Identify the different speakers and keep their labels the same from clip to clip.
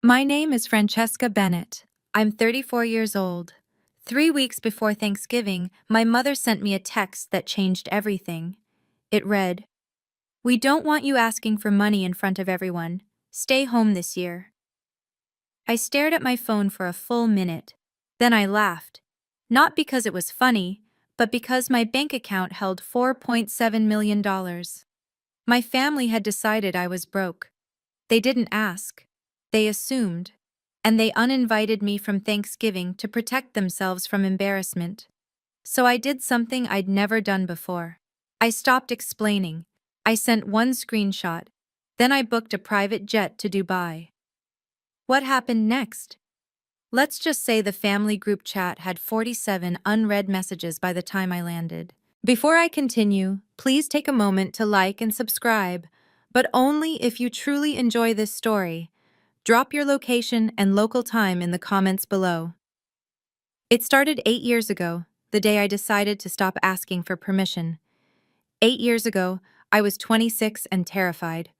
Speaker 1: My name is Francesca Bennett. I'm 34 years old. 3 weeks before Thanksgiving, my mother sent me a text that changed everything. It read, "We don't want you asking for money in front of everyone. Stay home this year." I stared at my phone for a full minute. Then I laughed. Not because it was funny, but because my bank account held $4.7 million. My family had decided I was broke. They didn't ask. They assumed. And they uninvited me from Thanksgiving to protect themselves from embarrassment. So I did something I'd never done before. I stopped explaining. I sent one screenshot. Then I booked a private jet to Dubai. What happened next? Let's just say the family group chat had 47 unread messages by the time I landed. Before I continue, please take a moment to like and subscribe, but only if you truly enjoy this story. Drop your location and local time in the comments below. It started 8 years ago, the day I decided to stop asking for permission. 8 years ago, I was 26 and terrified.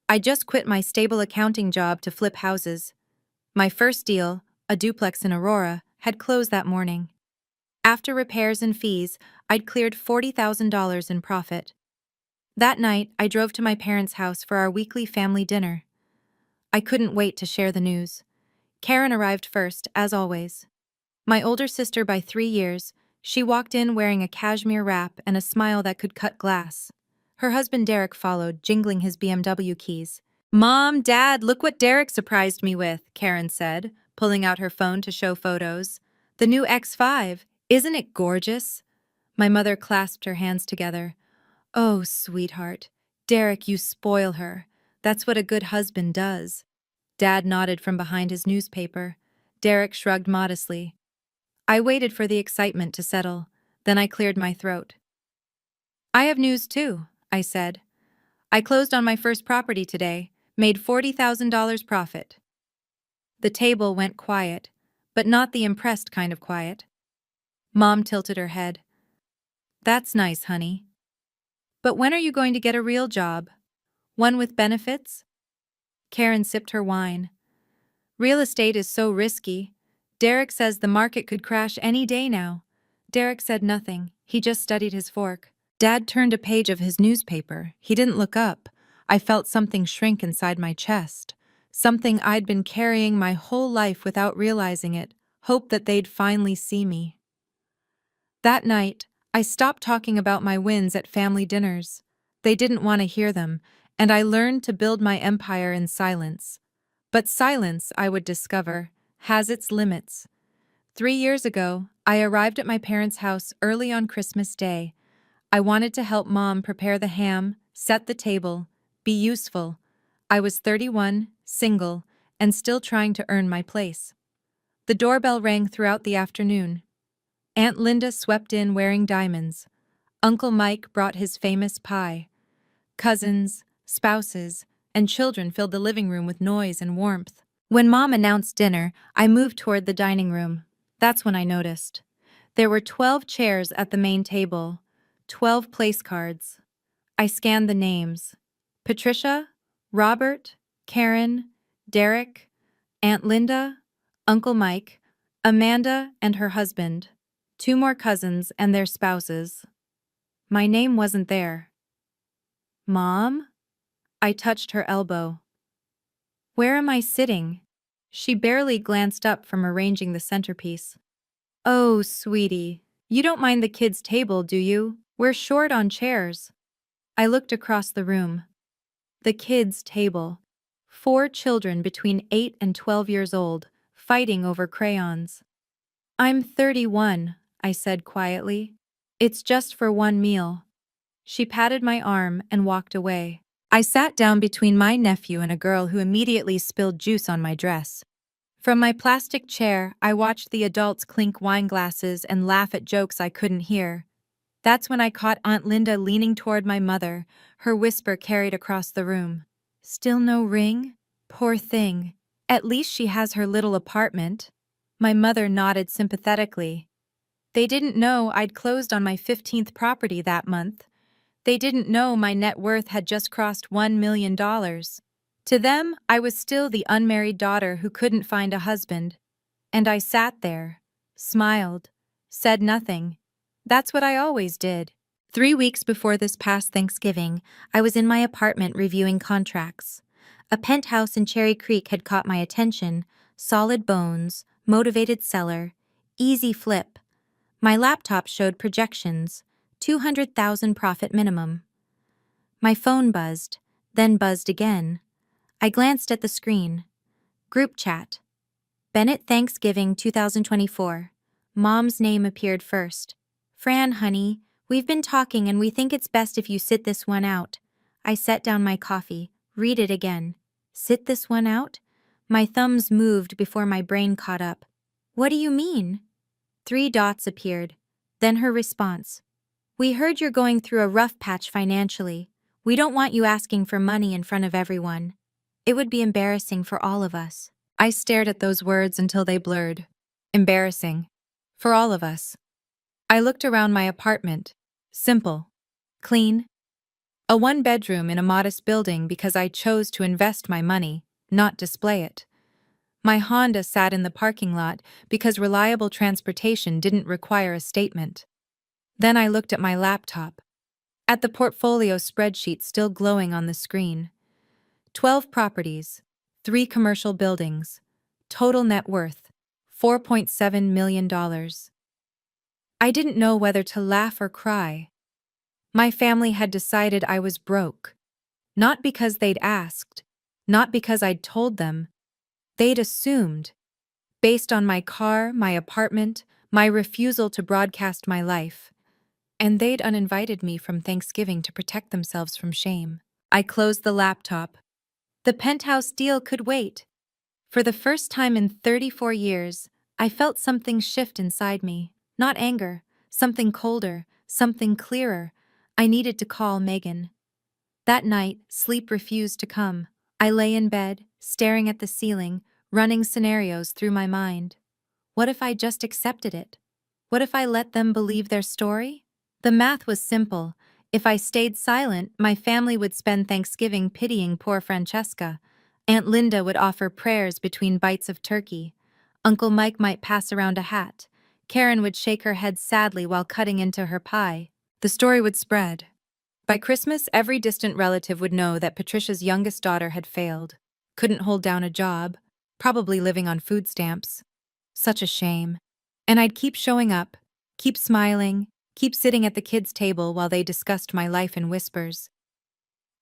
Speaker 1: I just quit my stable accounting job to flip houses. My first deal, a duplex in Aurora, had closed that morning. After repairs and fees, I'd cleared $40,000 in profit. That night, I drove to my parents' house for our weekly family dinner. I couldn't wait to share the news. Karen arrived first, as always. My older sister by 3 years, she walked in wearing a cashmere wrap and a smile that could cut glass. Her husband Derek followed, jingling his BMW keys. "Mom, Dad, look what Derek surprised me with," Karen said, pulling out her phone to show photos. "The new X5, isn't it gorgeous?" My mother clasped her hands together. "Oh, sweetheart. Derek, you spoil her. That's what a good husband does." Dad nodded from behind his newspaper. Derek shrugged modestly. I waited for the excitement to settle. Then I cleared my throat. "I have news too," I said. "I closed on my first property today, made $40,000 profit." The table went quiet, but not the impressed kind of quiet. Mom tilted her head. "That's nice, honey. But when are you going to get a real job? One with benefits?" Karen sipped her wine. "Real estate is so risky. Derek says the market could crash any day now." Derek said nothing. He just studied his fork. Dad turned a page of his newspaper. He didn't look up. I felt something shrink inside my chest. Something I'd been carrying my whole life without realizing it. Hope that they'd finally see me. That night, I stopped talking about my wins at family dinners. They didn't want to hear them, and I learned to build my empire in silence. But silence, I would discover, has its limits. 3 years ago, I arrived at my parents' house early on Christmas Day. I wanted to help Mom prepare the ham, set the table, be useful. I was 31, single, and still trying to earn my place. The doorbell rang throughout the afternoon. Aunt Linda swept in wearing diamonds. Uncle Mike brought his famous pie. Cousins, spouses, and children filled the living room with noise and warmth. When Mom announced dinner, I moved toward the dining room. That's when I noticed. There were 12 chairs at the main table, 12 place cards. I scanned the names. Patricia, Robert, Karen, Derek, Aunt Linda, Uncle Mike, Amanda and her husband, 2 more cousins and their spouses. My name wasn't there. "Mom?" I touched her elbow. "Where am I sitting?" She barely glanced up from arranging the centerpiece. "Oh, sweetie, you don't mind the kids' table, do you? We're short on chairs." I looked across the room. The kids' table. 4 children between 8 and 12 years old, fighting over crayons. "I'm 31, I said quietly. "It's just for one meal." She patted my arm and walked away. I sat down between my nephew and a girl who immediately spilled juice on my dress. From my plastic chair, I watched the adults clink wine glasses and laugh at jokes I couldn't hear. That's when I caught Aunt Linda leaning toward my mother, her whisper carried across the room. "Still no ring? Poor thing. At least she has her little apartment." My mother nodded sympathetically. They didn't know I'd closed on my 15th property that month. They didn't know my net worth had just crossed $1 million. To them, I was still the unmarried daughter who couldn't find a husband. And I sat there, smiled, said nothing. That's what I always did. 3 weeks before this past Thanksgiving, I was in my apartment reviewing contracts. A penthouse in Cherry Creek had caught my attention. Solid bones, motivated seller, easy flip. My laptop showed projections, 200,000 profit minimum. My phone buzzed, then buzzed again. I glanced at the screen. Group chat. Bennett Thanksgiving 2024. Mom's name appeared first. Fran, honey, we've been talking and we think it's best if you sit this one out. I set down my coffee. Read it again. Sit this one out? My thumbs moved before my brain caught up. What do you mean? 3 dots appeared. Then her response. We heard you're going through a rough patch financially. We don't want you asking for money in front of everyone. It would be embarrassing for all of us. I stared at those words until they blurred. Embarrassing. For all of us. I looked around my apartment. Simple. Clean. A 1-bedroom in a modest building because I chose to invest my money, not display it. My Honda sat in the parking lot because reliable transportation didn't require a statement. Then I looked at my laptop. At the portfolio spreadsheet still glowing on the screen. 12 properties, 3 commercial buildings, total net worth, $4.7 million. I didn't know whether to laugh or cry. My family had decided I was broke. Not because they'd asked, not because I'd told them. They'd assumed, based on my car, my apartment, my refusal to broadcast my life. And they'd uninvited me from Thanksgiving to protect themselves from shame. I closed the laptop. The penthouse deal could wait. For the first time in 34 years, I felt something shift inside me. Not anger, something colder, something clearer. I needed to call Megan. That night, sleep refused to come. I lay in bed, staring at the ceiling, running scenarios through my mind. What if I just accepted it? What if I let them believe their story? The math was simple. If I stayed silent, my family would spend Thanksgiving pitying poor Francesca. Aunt Linda would offer prayers between bites of turkey. Uncle Mike might pass around a hat. Karen would shake her head sadly while cutting into her pie. The story would spread. By Christmas, every distant relative would know that Patricia's youngest daughter had failed. Couldn't hold down a job, probably living on food stamps. Such a shame. And I'd keep showing up, keep smiling, keep sitting at the kids' table while they discussed my life in whispers.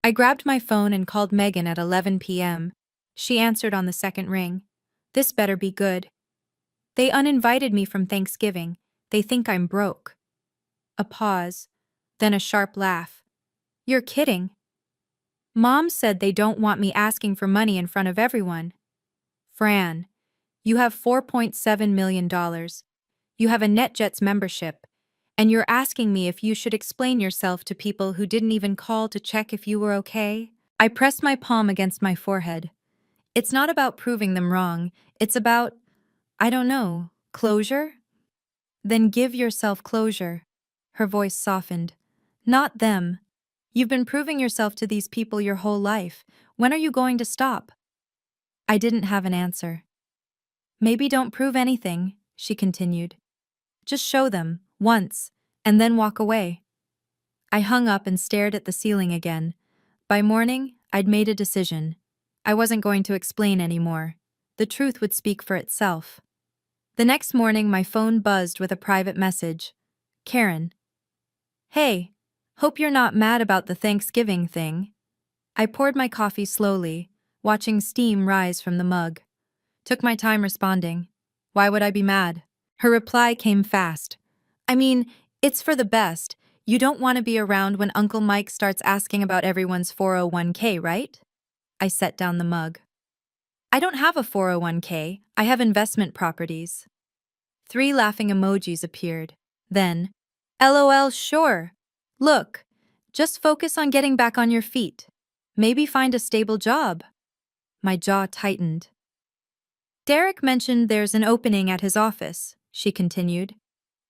Speaker 1: I grabbed my phone and called Megan at 11 p.m. She answered on the second ring. This better be good. They uninvited me from Thanksgiving. They think I'm broke. A pause, then a sharp laugh. You're kidding. Mom said they don't want me asking for money in front of everyone. Fran, you have $4.7 million. You have a NetJets membership. And you're asking me if you should explain yourself to people who didn't even call to check if you were okay? I pressed my palm against my forehead. It's not about proving them wrong. It's about, I don't know, closure? Then give yourself closure. Her voice softened. Not them. You've been proving yourself to these people your whole life. When are you going to stop? I didn't have an answer. Maybe don't prove anything, she continued. Just show them, once, and then walk away. I hung up and stared at the ceiling again. By morning, I'd made a decision. I wasn't going to explain anymore. The truth would speak for itself. The next morning, my phone buzzed with a private message. Karen. Hey, hope you're not mad about the Thanksgiving thing. I poured my coffee slowly, watching steam rise from the mug. Took my time responding. Why would I be mad? Her reply came fast. I mean, it's for the best. You don't want to be around when Uncle Mike starts asking about everyone's 401k, right? I set down the mug. I don't have a 401k. I have investment properties. 3 laughing emojis appeared. Then, LOL, sure. Look, just focus on getting back on your feet. Maybe find a stable job. My jaw tightened. Derek mentioned there's an opening at his office, she continued.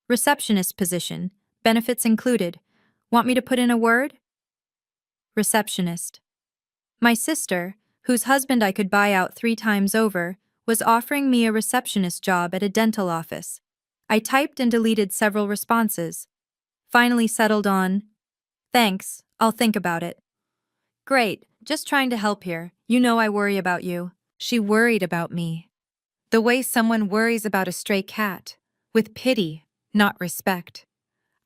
Speaker 1: Receptionist position, benefits included. Want me to put in a word? Receptionist. My sister, whose husband I could buy out 3 times over, was offering me a receptionist job at a dental office. I typed and deleted several responses. Finally settled on, "Thanks, I'll think about it." "Great, just trying to help here. You know I worry about you." She worried about me. The way someone worries about a stray cat. With pity, not respect.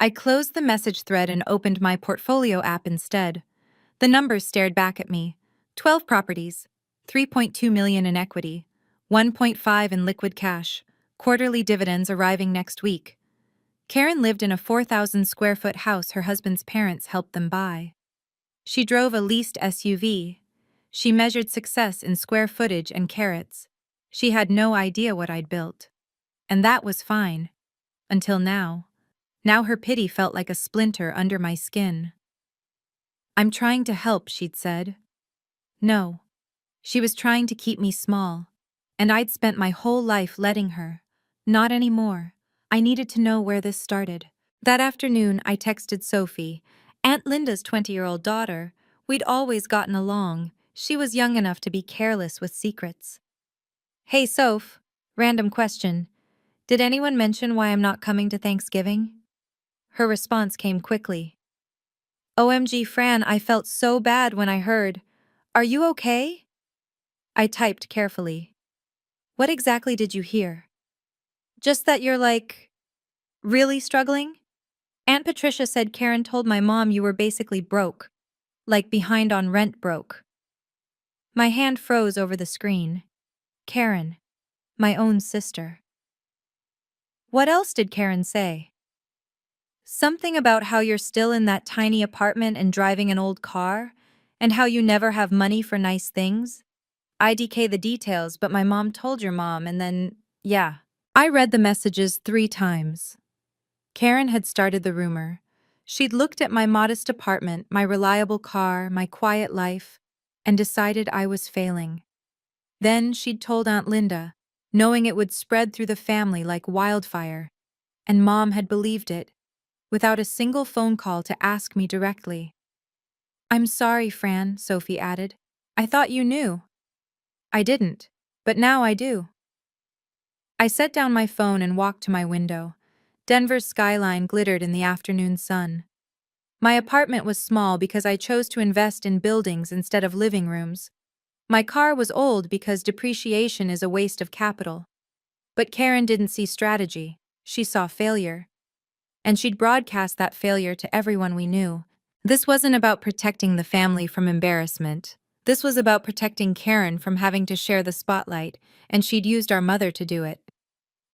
Speaker 1: I closed the message thread and opened my portfolio app instead. The numbers stared back at me. 12 properties, 3.2 million in equity, 1.5 in liquid cash, quarterly dividends arriving next week. Karen lived in a 4,000 square foot house her husband's parents helped them buy. She drove a leased SUV. She measured success in square footage and carats. She had no idea what I'd built. And that was fine. Until now. Now her pity felt like a splinter under my skin. "I'm trying to help," she'd said. No. She was trying to keep me small. And I'd spent my whole life letting her. Not anymore. I needed to know where this started. That afternoon, I texted Sophie, Aunt Linda's 20-year-old daughter. We'd always gotten along. She was young enough to be careless with secrets. "Hey, Soph. Random question. Did anyone mention why I'm not coming to Thanksgiving?" Her response came quickly. "OMG, Fran, I felt so bad when I heard. Are you okay?" I typed carefully. "What exactly did you hear?" "Just that you're really struggling? Aunt Patricia said Karen told my mom you were basically broke. Like behind on rent broke." My hand froze over the screen. Karen. My own sister. "What else did Karen say?" "Something about how you're still in that tiny apartment and driving an old car, and how you never have money for nice things. IDK the details, but my mom told your mom, and then, yeah." I read the messages 3 times. Karen had started the rumor. She'd looked at my modest apartment, my reliable car, my quiet life, and decided I was failing. Then she'd told Aunt Linda, knowing it would spread through the family like wildfire, and Mom had believed it, without a single phone call to ask me directly. "I'm sorry, Fran," Sophie added. "I thought you knew." "I didn't, but now I do." I set down my phone and walked to my window. Denver's skyline glittered in the afternoon sun. My apartment was small because I chose to invest in buildings instead of living rooms. My car was old because depreciation is a waste of capital. But Karen didn't see strategy. She saw failure. And she'd broadcast that failure to everyone we knew. This wasn't about protecting the family from embarrassment. This was about protecting Karen from having to share the spotlight, and she'd used our mother to do it.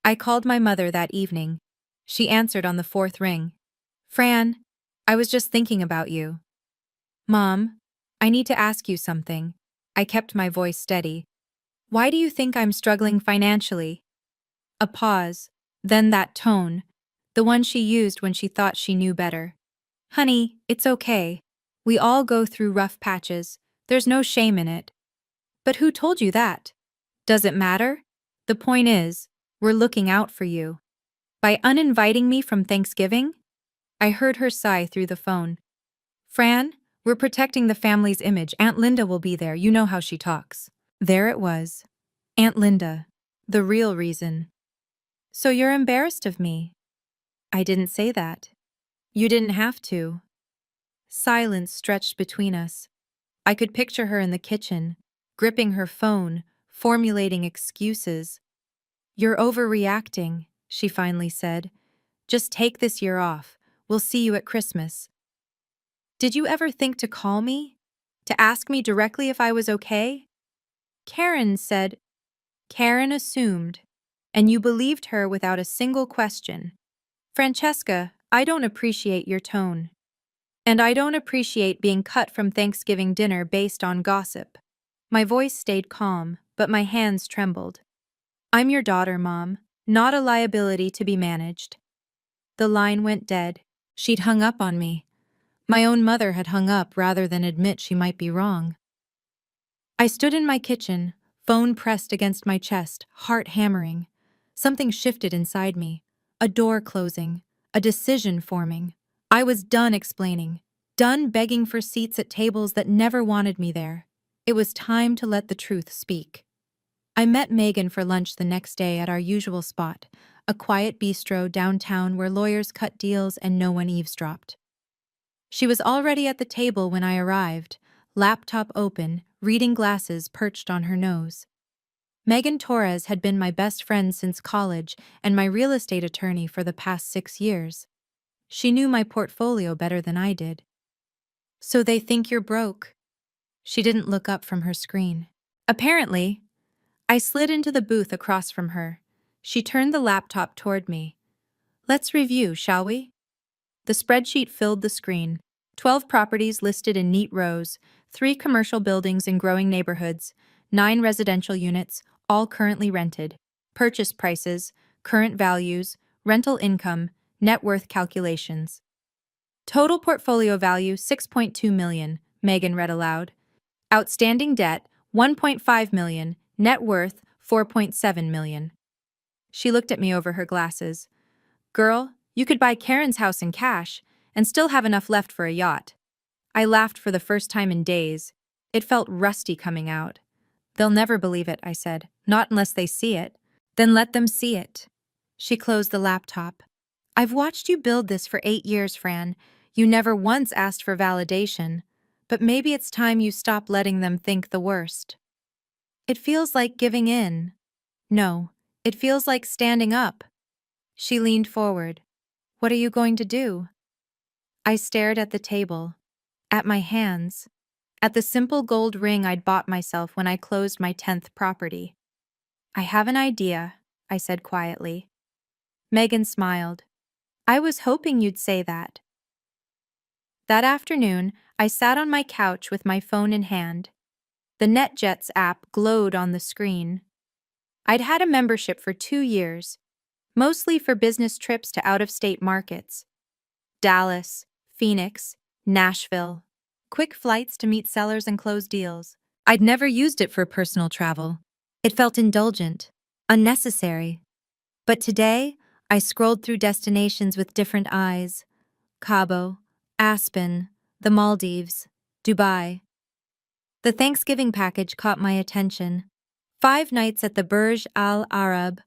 Speaker 1: I called my mother that evening. She answered on the 4th ring. "Fran, I was just thinking about you." "Mom, I need to ask you something." I kept my voice steady. "Why do you think I'm struggling financially?" A pause, then that tone, the one she used when she thought she knew better. "Honey, it's okay. We all go through rough patches. There's no shame in it." "But who told you that?" "Does it matter? The point is, we're looking out for you." "By uninviting me from Thanksgiving?" I heard her sigh through the phone. "Fran, we're protecting the family's image. Aunt Linda will be there. You know how she talks." There it was. Aunt Linda. The real reason. "So you're embarrassed of me?" "I didn't say that." "You didn't have to." Silence stretched between us. I could picture her in the kitchen, gripping her phone, formulating excuses. "You're overreacting," she finally said. "Just take this year off. We'll see you at Christmas." "Did you ever think to call me? To ask me directly if I was okay?" Karen said. Karen assumed, and you believed her without a single question. "Francesca, I don't appreciate your tone. And I don't appreciate being cut from Thanksgiving dinner based on gossip." My voice stayed calm, but my hands trembled. "I'm your daughter, Mom, not a liability to be managed." The line went dead. She'd hung up on me. My own mother had hung up rather than admit she might be wrong. I stood in my kitchen, phone pressed against my chest, heart hammering. Something shifted inside me. A door closing, a decision forming. I was done explaining, done begging for seats at tables that never wanted me there. It was time to let the truth speak. I met Megan for lunch the next day at our usual spot, a quiet bistro downtown where lawyers cut deals and no one eavesdropped. She was already at the table when I arrived, laptop open, reading glasses perched on her nose. Megan Torres had been my best friend since college and my real estate attorney for the past 6 years. She knew my portfolio better than I did. "So they think you're broke." She didn't look up from her screen. "Apparently." I slid into the booth across from her. She turned the laptop toward me. "Let's review, shall we?" The spreadsheet filled the screen. 12 properties listed in neat rows, 3 commercial buildings in growing neighborhoods, 9 residential units, all currently rented. Purchase prices, current values, rental income, net worth calculations. Total portfolio value 6.2 million, Megan read aloud. Outstanding debt 1.5 million, net worth 4.7 million. She looked at me over her glasses. "Girl, you could buy Karen's house in cash and still have enough left for a yacht." I laughed for the first time in days. It felt rusty coming out. "They'll never believe it," I said. "Not unless they see it." "Then let them see it." She closed the laptop. "I've watched you build this for 8 years, Fran. You never once asked for validation. But maybe it's time you stop letting them think the worst." "It feels like giving in." "No, it feels like standing up." She leaned forward. "What are you going to do?" I stared at the table, at my hands, at the simple gold ring I'd bought myself when I closed my 10th property. "I have an idea," I said quietly. Megan smiled. "I was hoping you'd say that." That afternoon, I sat on my couch with my phone in hand. The NetJets app glowed on the screen. I'd had a membership for 2 years, mostly for business trips to out-of-state markets. Dallas, Phoenix, Nashville. Quick flights to meet sellers and close deals. I'd never used it for personal travel. It felt indulgent, unnecessary. But today, I scrolled through destinations with different eyes. Cabo, Aspen, the Maldives, Dubai. The Thanksgiving package caught my attention. 5 nights at the Burj Al Arab,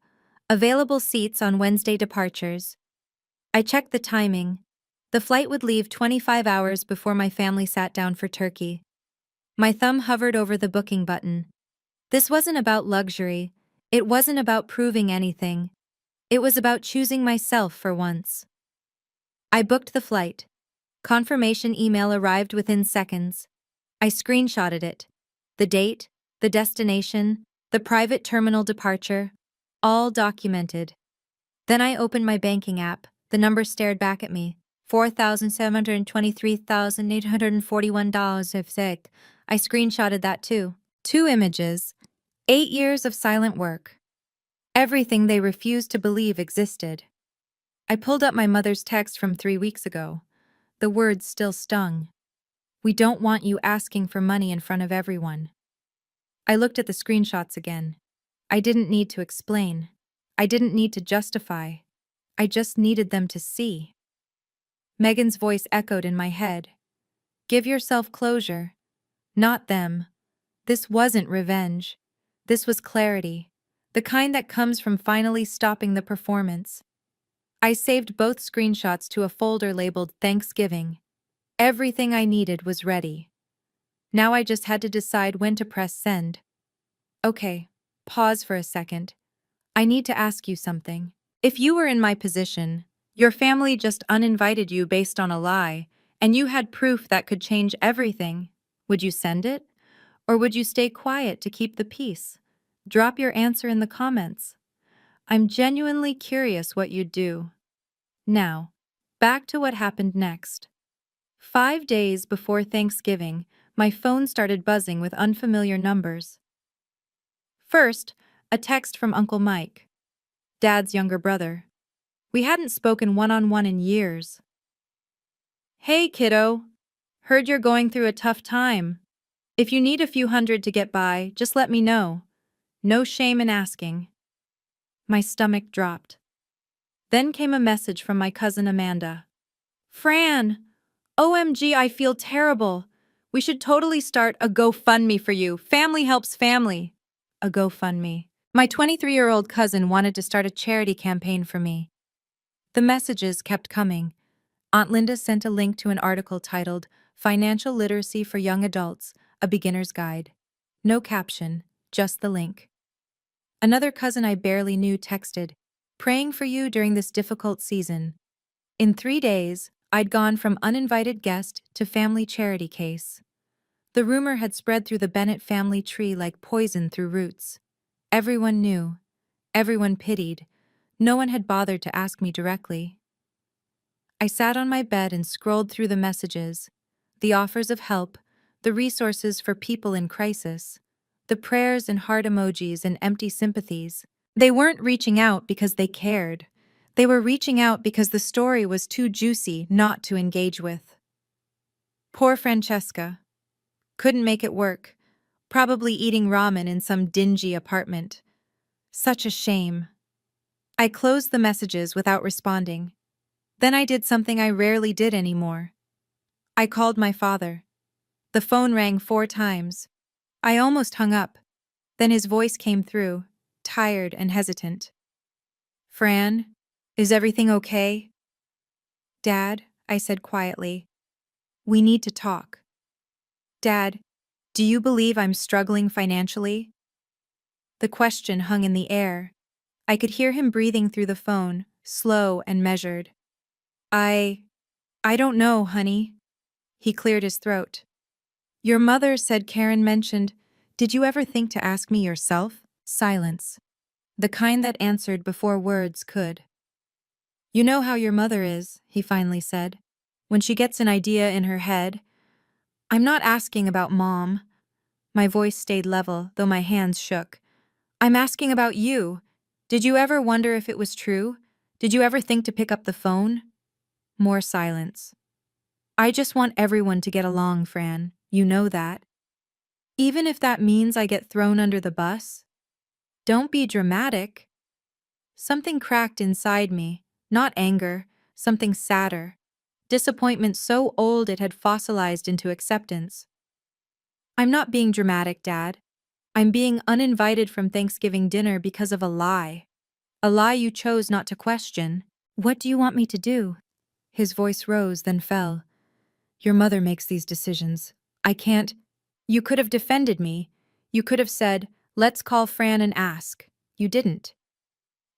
Speaker 1: available seats on Wednesday departures. I checked the timing. The flight would leave 25 hours before my family sat down for turkey. My thumb hovered over the booking button. This wasn't about luxury. It wasn't about proving anything. It was about choosing myself for once. I booked the flight. Confirmation email arrived within seconds. I screenshotted it. The date, the destination, the private terminal departure, all documented. Then I opened my banking app. The number stared back at me. $4,723,841 if sick. I screenshotted that too. 2 images. 8 years of silent work. Everything they refused to believe existed. I pulled up my mother's text from 3 weeks ago. The words still stung. "We don't want you asking for money in front of everyone." I looked at the screenshots again. I didn't need to explain. I didn't need to justify. I just needed them to see. Megan's voice echoed in my head. "Give yourself closure. Not them." This wasn't revenge. This was clarity. The kind that comes from finally stopping the performance. I saved both screenshots to a folder labeled Thanksgiving. Everything I needed was ready. Now I just had to decide when to press send. "Okay, pause for a second. I need to ask you something. If you were in my position, your family just uninvited you based on a lie, and you had proof that could change everything, would you send it? Or would you stay quiet to keep the peace? Drop your answer in the comments. I'm genuinely curious what you'd do." Now, back to what happened next. 5 days before Thanksgiving, my phone started buzzing with unfamiliar numbers. First, a text from Uncle Mike, Dad's younger brother. We hadn't spoken one-on-one in years. "Hey, kiddo. Heard you're going through a tough time. If you need a few hundred to get by, just let me know. No shame in asking." My stomach dropped. Then came a message from my cousin Amanda. "Fran, OMG, I feel terrible. We should totally start a GoFundMe for you. Family helps family. A GoFundMe. My 23-year-old cousin wanted to start a charity campaign for me. The messages kept coming. Aunt Linda sent a link to an article titled Financial Literacy for Young Adults, a Beginner's Guide. No caption, just the link. Another cousin I barely knew texted, praying for you during this difficult season. In 3 days, I'd gone from uninvited guest to family charity case. The rumor had spread through the Bennett family tree like poison through roots. Everyone knew. Everyone pitied. No one had bothered to ask me directly. I sat on my bed and scrolled through the messages, the offers of help, the resources for people in crisis, the prayers and heart emojis and empty sympathies. They weren't reaching out because they cared. They were reaching out because the story was too juicy not to engage with. Poor Francesca. Couldn't make it work. Probably eating ramen in some dingy apartment. Such a shame. I closed the messages without responding. Then I did something I rarely did anymore. I called my father. The phone rang 4 times. I almost hung up. Then his voice came through, tired and hesitant. Fran, is everything okay? Dad, I said quietly, we need to talk. Dad, do you believe I'm struggling financially? The question hung in the air. I could hear him breathing through the phone, slow and measured. I don't know, honey. He cleared his throat. Your mother said Karen mentioned, did you ever think to ask me yourself? Silence. The kind that answered before words could. You know how your mother is, he finally said. When she gets an idea in her head. I'm not asking about Mom. My voice stayed level, though my hands shook. I'm asking about you. Did you ever wonder if it was true? Did you ever think to pick up the phone? More silence. I just want everyone to get along, Fran. You know that. Even if that means I get thrown under the bus? Don't be dramatic. Something cracked inside me, not anger, something sadder. Disappointment so old it had fossilized into acceptance. I'm not being dramatic, Dad. I'm being uninvited from Thanksgiving dinner because of a lie. A lie you chose not to question. What do you want me to do? His voice rose, then fell. Your mother makes these decisions. I can't. You could have defended me. You could have said, let's call Fran and ask. You didn't.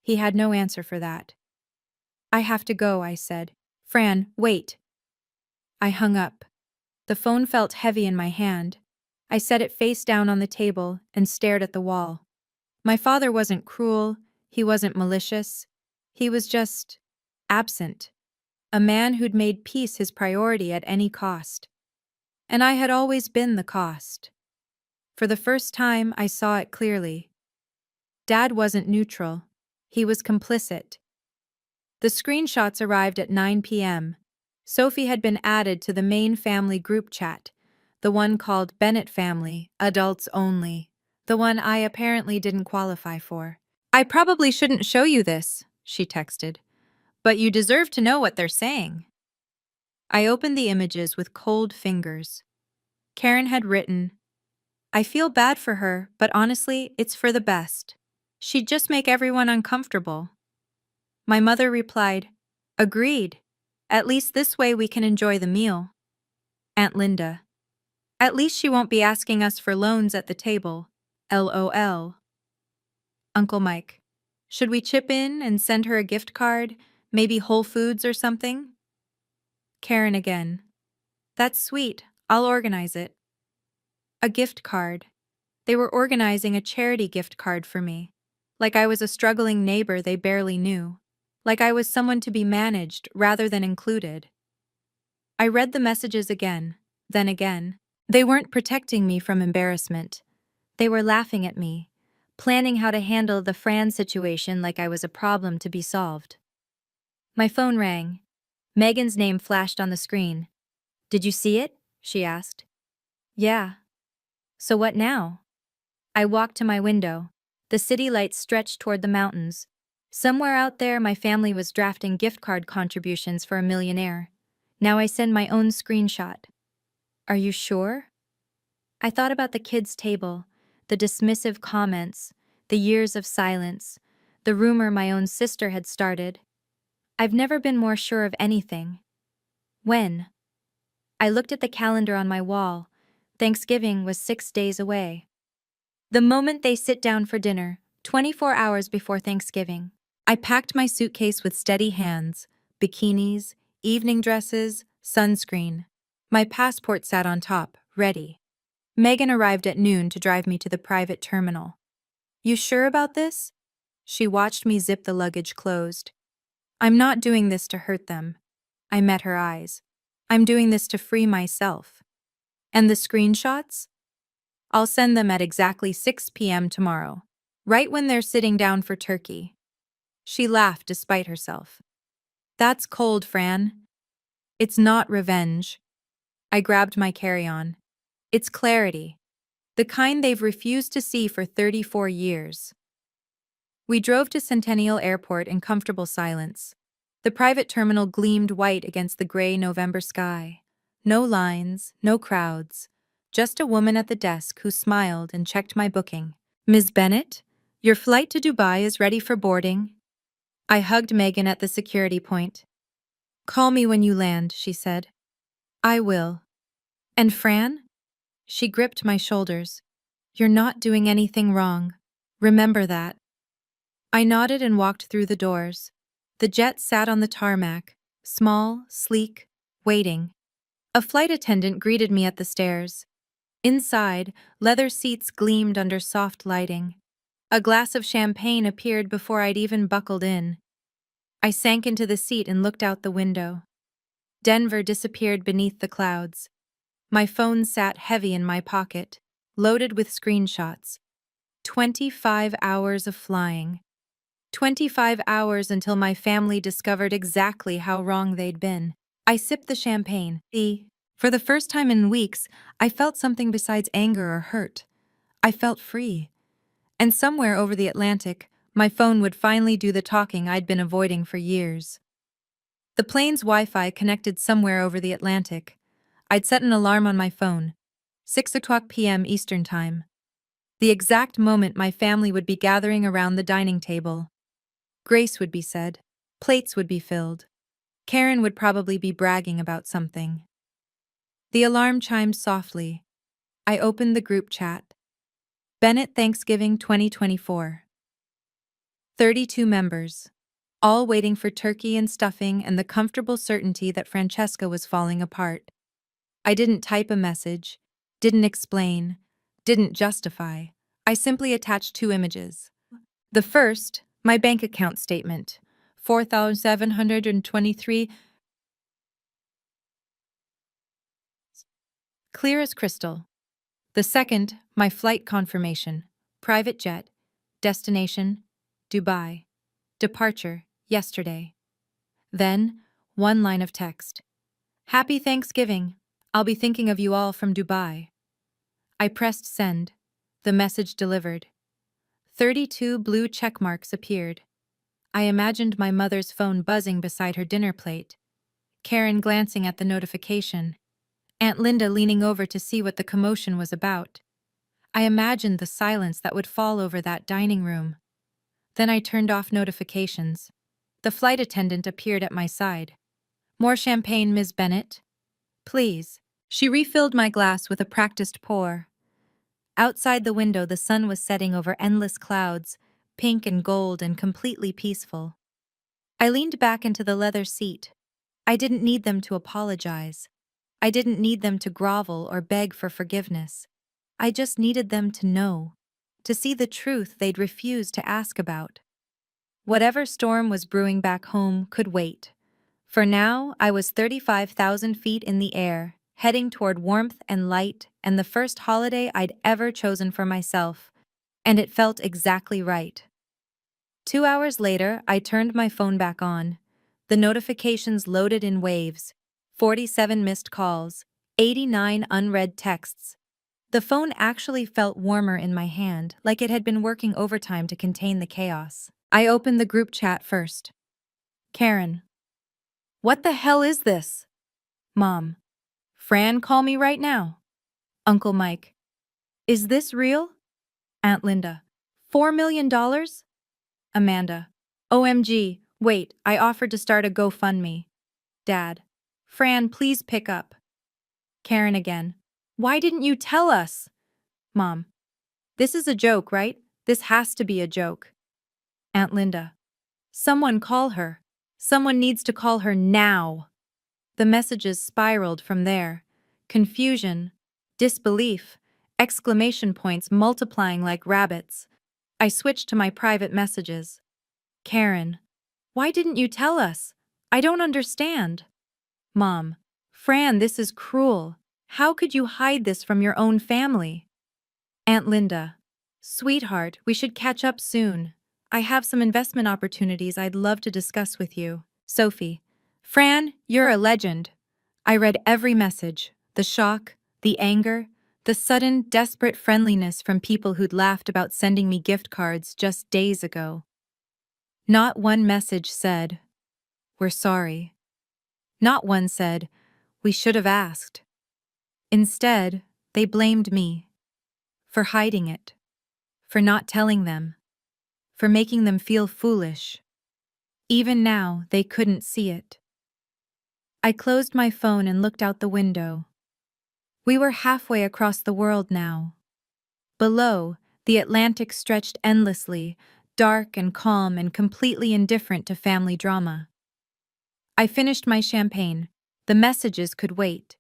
Speaker 1: He had no answer for that. I have to go, I said. Fran, wait. I hung up. The phone felt heavy in my hand. I set it face down on the table and stared at the wall. My father wasn't cruel. He wasn't malicious. He was just absent. A man who'd made peace his priority at any cost. And I had always been the cost. For the first time, I saw it clearly. Dad wasn't neutral. He was complicit. The screenshots arrived at 9 p.m. Sophie had been added to the main family group chat, the one called Bennett Family, Adults Only, the one I apparently didn't qualify for. I probably shouldn't show you this, she texted, but you deserve to know what they're saying. I opened the images with cold fingers. Karen had written, I feel bad for her, but honestly, it's for the best. She'd just make everyone uncomfortable. My mother replied, agreed. At least this way we can enjoy the meal. Aunt Linda, at least she won't be asking us for loans at the table. LOL. Uncle Mike, should we chip in and send her a gift card, maybe Whole Foods or something? Karen again. That's sweet. I'll organize it. A gift card. They were organizing a charity gift card for me. Like I was a struggling neighbor they barely knew. Like I was someone to be managed rather than included. I read the messages again, then again. They weren't protecting me from embarrassment. They were laughing at me, planning how to handle the Fran situation like I was a problem to be solved. My phone rang. Megan's name flashed on the screen. Did you see it? She asked. Yeah. So what now? I walked to my window. The city lights stretched toward the mountains. Somewhere out there, my family was drafting gift card contributions for a millionaire. Now I send my own screenshot. Are you sure? I thought about the kids' table, the dismissive comments, the years of silence, the rumor my own sister had started. I've never been more sure of anything. When? I looked at the calendar on my wall. Thanksgiving was 6 days away. The moment they sit down for dinner, 24 hours before Thanksgiving. I packed my suitcase with steady hands, bikinis, evening dresses, sunscreen. My passport sat on top, ready. Megan arrived at noon to drive me to the private terminal. You sure about this? She watched me zip the luggage closed. I'm not doing this to hurt them. I met her eyes. I'm doing this to free myself. And the screenshots? I'll send them at exactly 6 p.m. tomorrow, right when they're sitting down for turkey. She laughed despite herself. That's cold, Fran. It's not revenge. I grabbed my carry-on. It's clarity. The kind they've refused to see for 34 years. We drove to Centennial Airport in comfortable silence. The private terminal gleamed white against the gray November sky. No lines, no crowds. Just a woman at the desk who smiled and checked my booking. Ms. Bennett, your flight to Dubai is ready for boarding. I hugged Megan at the security point. Call me when you land, she said. I will. And Fran? She gripped my shoulders. You're not doing anything wrong. Remember that. I nodded and walked through the doors. The jet sat on the tarmac, small, sleek, waiting. A flight attendant greeted me at the stairs. Inside, leather seats gleamed under soft lighting. A glass of champagne appeared before I'd even buckled in. I sank into the seat and looked out the window. Denver disappeared beneath the clouds. My phone sat heavy in my pocket, loaded with screenshots. 25 hours of flying. 25 hours until my family discovered exactly how wrong they'd been. I sipped the champagne. For the first time in weeks, I felt something besides anger or hurt. I felt free. And somewhere over the Atlantic, my phone would finally do the talking I'd been avoiding for years. The plane's Wi-Fi connected somewhere over the Atlantic. I'd set an alarm on my phone. 6 p.m. Eastern Time. The exact moment my family would be gathering around the dining table. Grace would be said. Plates would be filled. Karen would probably be bragging about something. The alarm chimed softly. I opened the group chat. Bennett Thanksgiving 2024. 32 members. All waiting for turkey and stuffing and the comfortable certainty that Francesca was falling apart. I didn't type a message, didn't explain, didn't justify. I simply attached 2 images. The first, my bank account statement. 4,723. Clear as crystal. The second, my flight confirmation. Private jet. Destination, Dubai. Departure, yesterday. Then, 1 line of text. Happy Thanksgiving. I'll be thinking of you all from Dubai. I pressed send. The message delivered. 32 blue check marks appeared. I imagined my mother's phone buzzing beside her dinner plate. Karen glancing at the notification. Aunt Linda leaning over to see what the commotion was about. I imagined the silence that would fall over that dining room. Then I turned off notifications. The flight attendant appeared at my side. More champagne, Ms. Bennett? Please. She refilled my glass with a practiced pour. Outside the window, the sun was setting over endless clouds, pink and gold and completely peaceful. I leaned back into the leather seat. I didn't need them to apologize. I didn't need them to grovel or beg for forgiveness. I just needed them to know, to see the truth they'd refused to ask about. Whatever storm was brewing back home could wait. For now, I was 35,000 feet in the air, heading toward warmth and light and the first holiday I'd ever chosen for myself, and it felt exactly right. 2 hours later, I turned my phone back on. The notifications loaded in waves. 47 missed calls, 89 unread texts. The phone actually felt warmer in my hand, like it had been working overtime to contain the chaos. I opened the group chat first. Karen. What the hell is this? Mom. Fran, call me right now. Uncle Mike. Is this real? Aunt Linda. $4 million? Amanda. OMG, wait, I offered to start a GoFundMe. Dad. Fran, please pick up. Karen again. Why didn't you tell us? Mom. This is a joke, right? This has to be a joke. Aunt Linda. Someone call her. Someone needs to call her now. The messages spiraled from there. Confusion, disbelief, exclamation points multiplying like rabbits. I switched to my private messages. Karen. Why didn't you tell us? I don't understand. Mom. Fran, this is cruel. How could you hide this from your own family? Aunt Linda. Sweetheart, we should catch up soon. I have some investment opportunities I'd love to discuss with you. Sophie. Fran, you're a legend. I read every message, the shock, the anger, the sudden, desperate friendliness from people who'd laughed about sending me gift cards just days ago. Not one message said, "We're sorry." Not one said, "We should have asked." Instead, they blamed me for hiding it, for not telling them, for making them feel foolish. Even now, they couldn't see it. I closed my phone and looked out the window. We were halfway across the world now. Below, the Atlantic stretched endlessly, dark and calm and completely indifferent to family drama. I finished my champagne. The messages could wait.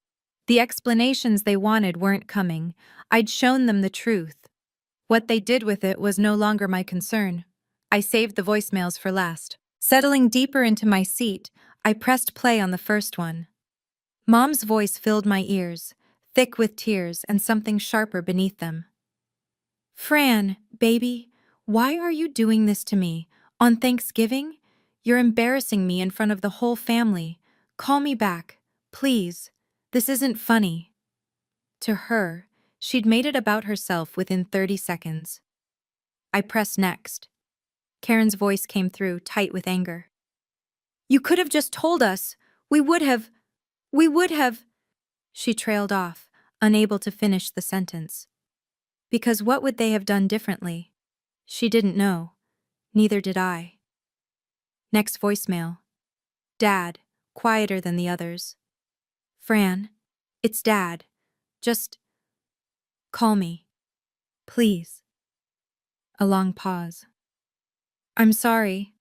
Speaker 1: The explanations they wanted weren't coming. I'd shown them the truth. What they did with it was no longer my concern. I saved the voicemails for last. Settling deeper into my seat, I pressed play on the first one. Mom's voice filled my ears, thick with tears and something sharper beneath them. Fran, baby, why are you doing this to me? On Thanksgiving? You're embarrassing me in front of the whole family. Call me back, please. This isn't funny. To her, she'd made it about herself within 30 seconds. I pressed next. Karen's voice came through, tight with anger. You could have just told us. We would have. She trailed off, unable to finish the sentence. Because what would they have done differently? She didn't know. Neither did I. Next voicemail. Dad, quieter than the others. Fran, it's Dad. Just call me. Please. A long pause. I'm sorry.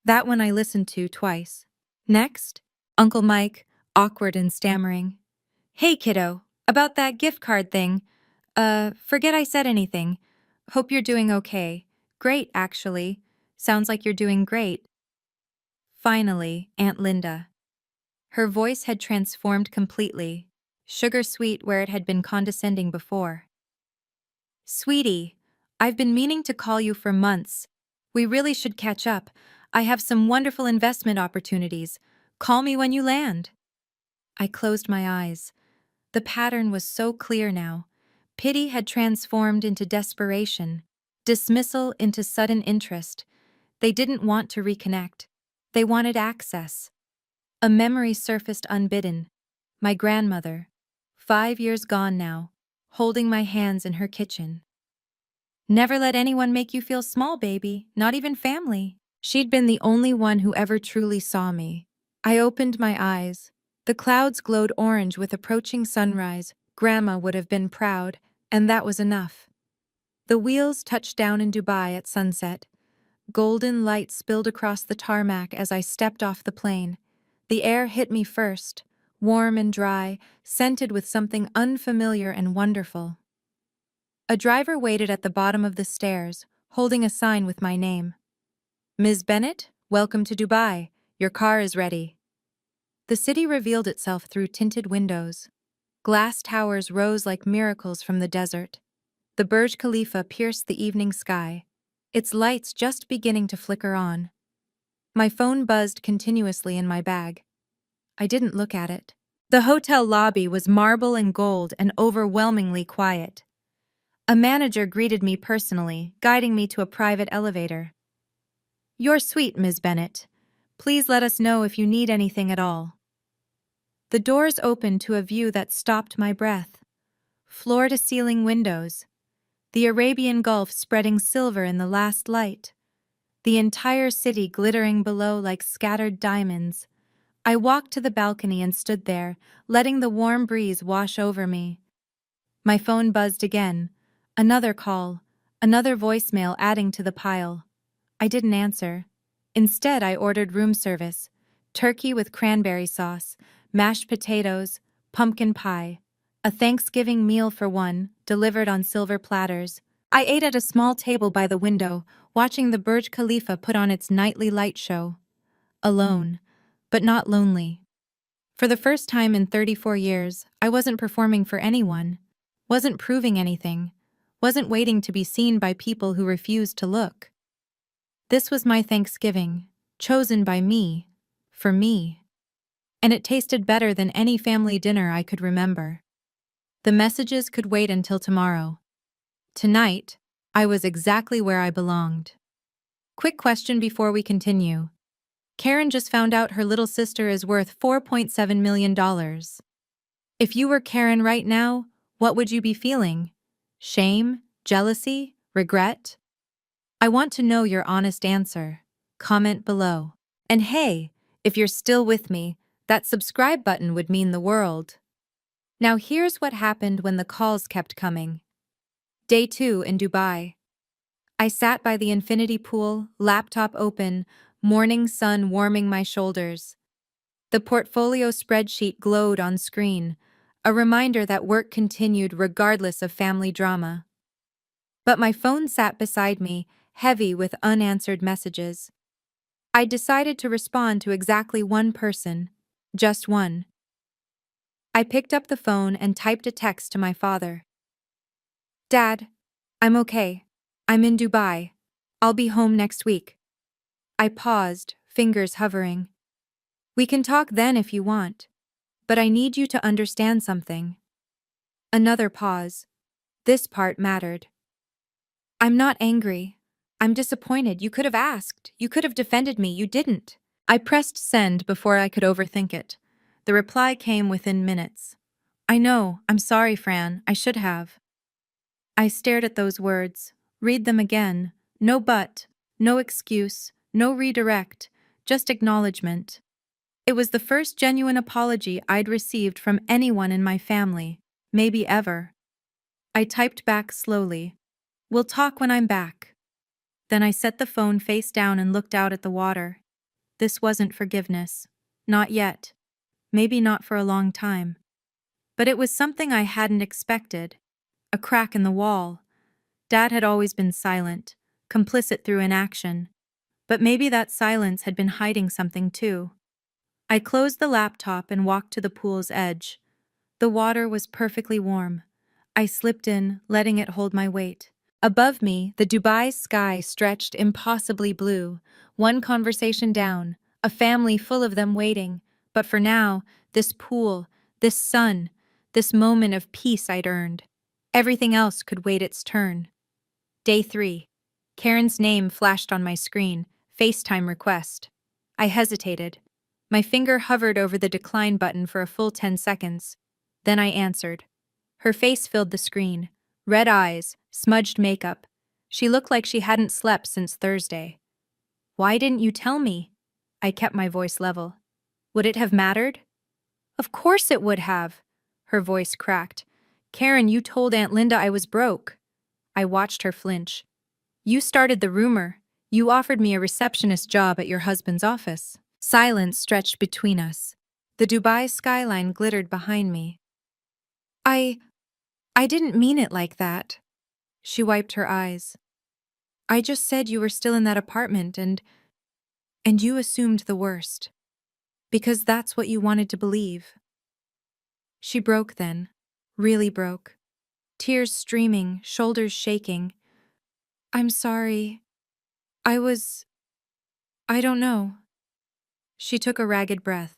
Speaker 1: That one I listened to twice. Next, Uncle Mike, awkward and stammering. Hey, kiddo, about that gift card thing. Forget I said anything. Hope you're doing okay. Great, actually. Sounds like you're doing great. Finally, Aunt Linda. Her voice had transformed completely, sugar-sweet where it had been condescending before. Sweetie, I've been meaning to call you for months. We really should catch up. I have some wonderful investment opportunities. Call me when you land. I closed my eyes. The pattern was so clear now. Pity had transformed into desperation, dismissal into sudden interest. They didn't want to reconnect. They wanted access. A memory surfaced unbidden. My grandmother, 5 years gone now, holding my hands in her kitchen. Never let anyone make you feel small, baby, not even family. She'd been the only one who ever truly saw me. I opened my eyes. The clouds glowed orange with approaching sunrise. Grandma would have been proud, and that was enough. The wheels touched down in Dubai at sunset. Golden light spilled across the tarmac as I stepped off the plane. The air hit me first, warm and dry, scented with something unfamiliar and wonderful. A driver waited at the bottom of the stairs, holding a sign with my name. Ms. Bennett, welcome to Dubai. Your car is ready. The city revealed itself through tinted windows. Glass towers rose like miracles from the desert. The Burj Khalifa pierced the evening sky, its lights just beginning to flicker on. My phone buzzed continuously in my bag. I didn't look at it. The hotel lobby was marble and gold and overwhelmingly quiet. A manager greeted me personally, guiding me to a private elevator. You're sweet, Ms. Bennett. Please let us know if you need anything at all. The doors opened to a view that stopped my breath. Floor-to-ceiling windows, the Arabian Gulf spreading silver in the last light, the entire city glittering below like scattered diamonds. I walked to the balcony and stood there, letting the warm breeze wash over me. My phone buzzed again. Another call, another voicemail adding to the pile. I didn't answer. Instead, I ordered room service: turkey with cranberry sauce, mashed potatoes, pumpkin pie. A Thanksgiving meal for one, delivered on silver platters. I ate at a small table by the window, watching the Burj Khalifa put on its nightly light show. Alone, but not lonely. For the first time in 34 years, I wasn't performing for anyone, wasn't proving anything, wasn't waiting to be seen by people who refused to look. This was my Thanksgiving, chosen by me, for me. And it tasted better than any family dinner I could remember. The messages could wait until tomorrow. Tonight, I was exactly where I belonged. Quick question before we continue. Karen just found out her little sister is worth $4.7 million. If you were Karen right now, what would you be feeling? Shame? Jealousy? Regret? I want to know your honest answer. Comment below. And hey, if you're still with me, that subscribe button would mean the world. Now here's what happened when the calls kept coming. Day 2 in Dubai. I sat by the infinity pool, laptop open, morning sun warming my shoulders. The portfolio spreadsheet glowed on screen, a reminder that work continued regardless of family drama. But my phone sat beside me, heavy with unanswered messages. I decided to respond to exactly one person, just one. I picked up the phone and typed a text to my father. Dad, I'm okay. I'm in Dubai. I'll be home next week. I paused, fingers hovering. We can talk then if you want, but I need you to understand something. Another pause. This part mattered. I'm not angry. I'm disappointed. You could have asked. You could have defended me. You didn't. I pressed send before I could overthink it. The reply came within minutes. I know. I'm sorry, Fran. I should have. I stared at those words. Read them again. No but, no excuse, no redirect, just acknowledgement. It was the first genuine apology I'd received from anyone in my family, maybe ever. I typed back slowly. We'll talk when I'm back. Then I set the phone face down and looked out at the water. This wasn't forgiveness. Not yet. Maybe not for a long time. But it was something I hadn't expected. A crack in the wall. Dad had always been silent, complicit through inaction. But maybe that silence had been hiding something too. I closed the laptop and walked to the pool's edge. The water was perfectly warm. I slipped in, letting it hold my weight. Above me, the Dubai sky stretched impossibly blue, one conversation down, a family full of them waiting. But for now, this pool, this sun, this moment of peace I'd earned. Everything else could wait its turn. Day 3. Karen's name flashed on my screen, FaceTime request. I hesitated. My finger hovered over the decline button for a full 10 seconds. Then I answered. Her face filled the screen. Red eyes, smudged makeup. She looked like she hadn't slept since Thursday. Why didn't you tell me? I kept my voice level. Would it have mattered? Of course it would have. Her voice cracked. Karen, you told Aunt Linda I was broke. I watched her flinch. You started the rumor. You offered me a receptionist job at your husband's office. Silence stretched between us. The Dubai skyline glittered behind me. I didn't mean it like that. She wiped her eyes. I just said you were still in that apartment and you assumed the worst. Because that's what you wanted to believe. She broke then. Really broke. Tears streaming, shoulders shaking. I'm sorry. I don't know. She took a ragged breath.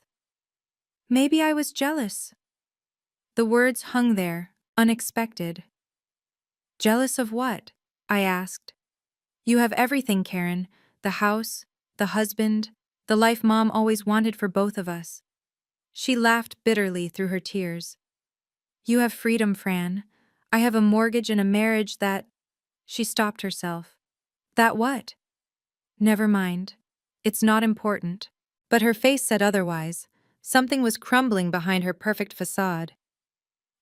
Speaker 1: Maybe I was jealous. The words hung there, unexpected. Jealous of what? I asked. You have everything, Karen. The house, the husband, the life Mom always wanted for both of us. She laughed bitterly through her tears. You have freedom, Fran. I have a mortgage and a marriage that… She stopped herself. That what? Never mind. It's not important. But her face said otherwise. Something was crumbling behind her perfect facade.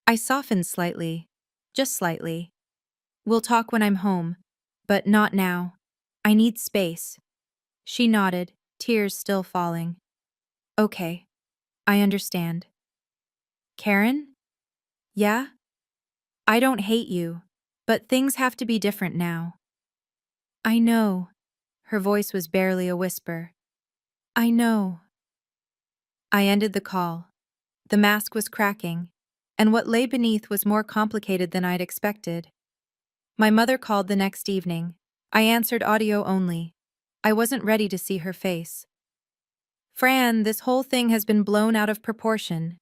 Speaker 1: I softened slightly. Just slightly. We'll talk when I'm home. But not now. I need space. She nodded, tears still falling. Okay. I understand. Karen? Yeah? I don't hate you. But things have to be different now. I know. Her voice was barely a whisper. I know. I ended the call. The mask was cracking, and what lay beneath was more complicated than I'd expected. My mother called the next evening. I answered audio only. I wasn't ready to see her face. Fran, this whole thing has been blown out of proportion.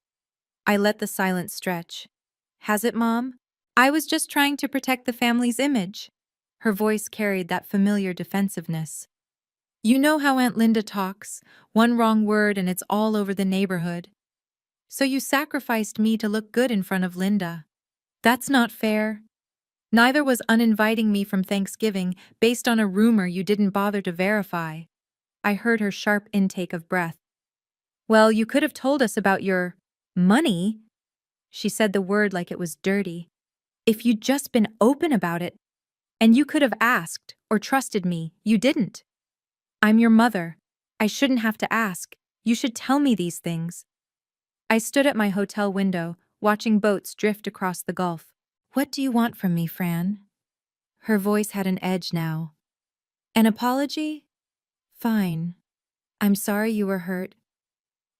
Speaker 1: I let the silence stretch. Has it, Mom? I was just trying to protect the family's image. Her voice carried that familiar defensiveness. You know how Aunt Linda talks, one wrong word and it's all over the neighborhood. So you sacrificed me to look good in front of Linda. That's not fair. Neither was uninviting me from Thanksgiving based on a rumor you didn't bother to verify. I heard her sharp intake of breath. Well, you could have told us about your… money. She said the word like it was dirty. If you'd just been open about it. And you could have asked, or trusted me, you didn't. I'm your mother. I shouldn't have to ask. You should tell me these things. I stood at my hotel window, watching boats drift across the Gulf. What do you want from me, Fran? Her voice had an edge now. An apology? Fine. I'm sorry you were hurt.